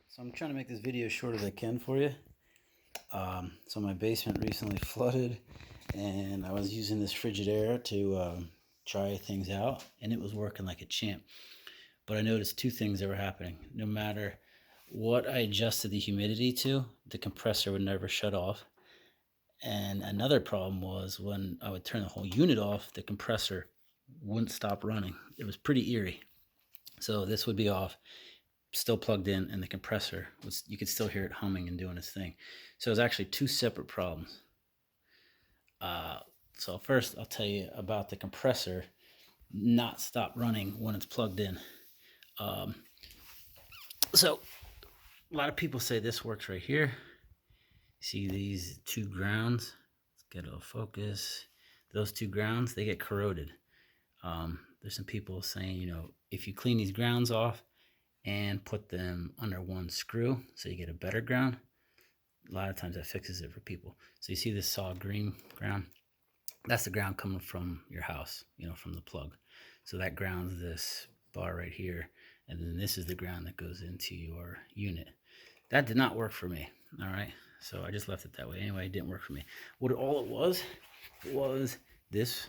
So I'm trying to make this video as short as I can for you. So my basement recently flooded, and I was using this Frigidaire to try things out, and it was working like a champ. But I noticed two things that were happening. No matter what I adjusted the humidity to, the compressor would never shut off. And another problem was when I would turn the whole unit off, the compressor wouldn't stop running. It was pretty eerie. So this would be off, still plugged in, and the compressor was, you could still hear it humming and doing its thing. So it was actually two separate problems. So first I'll tell you about the compressor not stop running when it's plugged in. So a lot of people say this works right here. See these two grounds? Let's get a little focus. Those two grounds, they get corroded. There's some people saying, you know, if you clean these grounds off and put them under one screw so you get a better ground, a lot of times that fixes it for people. So you see this solid green ground? That's the ground coming from your house, you know, from the plug. So that grounds this bar right here, and then this is the ground that goes into your unit. That did not work for me, all right? So I just left it that way. Anyway, it didn't work for me. What all it was this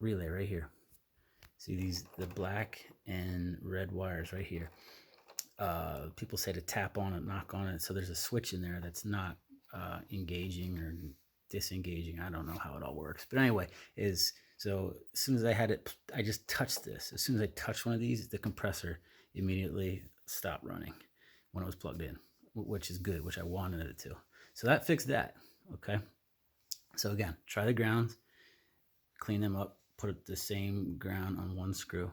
relay right here. See the black and red wires right here. People say to tap on it, knock on it. So there's a switch in there that's not engaging or disengaging. I don't know how it all works. But anyway, so as soon as I had it, I just touched this. As soon as I touched one of these, the compressor immediately stopped running when it was plugged in, which is good, which I wanted it to. So that fixed that, okay? So again, try the grounds, clean them up, put the same ground on one screw,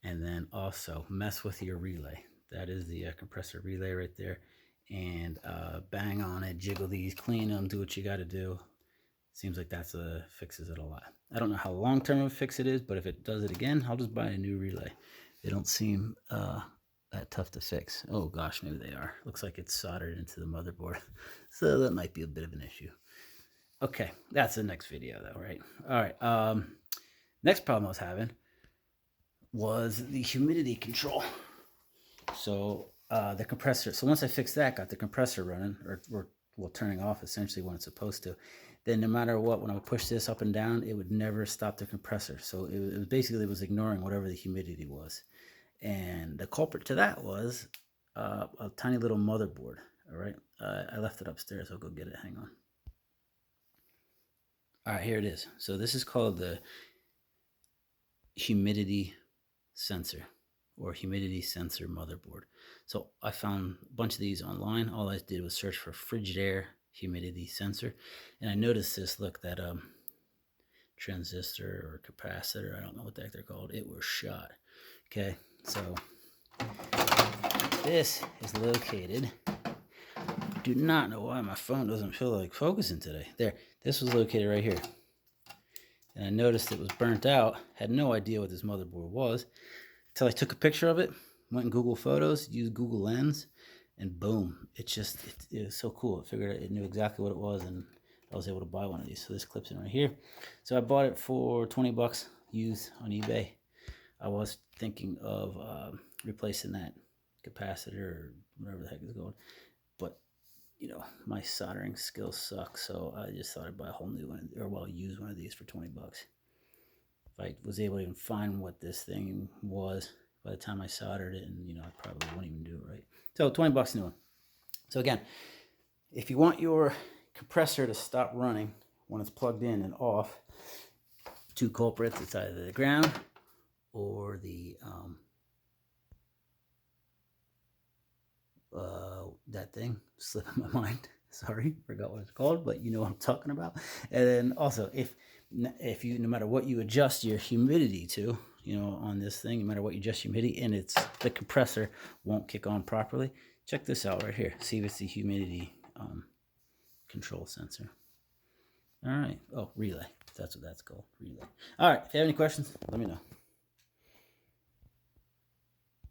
and then also mess with your relay. That is the compressor relay right there. And bang on it, jiggle these, clean them, do what you got to do. Seems like that's fixes it a lot. I don't know how long-term of a fix it is, but if it does it again, I'll just buy a new relay. They don't seem that tough to fix. Oh gosh, maybe they are. Looks like it's soldered into the motherboard. So that might be a bit of an issue. Okay, that's the next video though, right? All right, next problem I was having was the humidity control. So the compressor, so once I fixed that, got the compressor running, or well, turning off essentially when it's supposed to, then no matter what, when I would push this up and down, it would never stop the compressor. So it was basically, it was ignoring whatever the humidity was. And the culprit to that was a tiny little motherboard, all right? I left it upstairs, I'll go get it, hang on. All right, here it is. So this is called the humidity sensor, or humidity sensor motherboard. So I found a bunch of these online. All I did was search for Frigidaire humidity sensor, and I noticed this, look, that transistor or capacitor, I don't know what the heck they're called, it was shot. Okay, so this is located, do not know why my phone doesn't feel like focusing today. There, this was located right here. And I noticed it was burnt out, had no idea what this motherboard was, until I took a picture of it, went in Google Photos, used Google Lens, and boom, it was so cool. It knew exactly what it was, and I was able to buy one of these. So this clips in right here. So I bought it for 20 bucks used on eBay. I was thinking of replacing that capacitor or whatever the heck it's called, but you know, my soldering skills suck, so I just thought I'd buy a whole new one, or well, use one of these for 20 bucks. If I was able to even find what this thing was by the time I soldered it, and you know, I probably wouldn't even do it right. So 20 bucks new one. So again, if you want your compressor to stop running when it's plugged in and off, two culprits, it's either the ground or the that thing slipping my mind. Sorry, forgot what it's called, but you know what I'm talking about. And then also, if you, no matter what you adjust your humidity to, you know, on this thing, no matter what you adjust humidity, and the compressor won't kick on properly, check this out right here. See if it's the humidity control sensor. All right. Oh, relay. That's what that's called. Relay. All right. If you have any questions, let me know.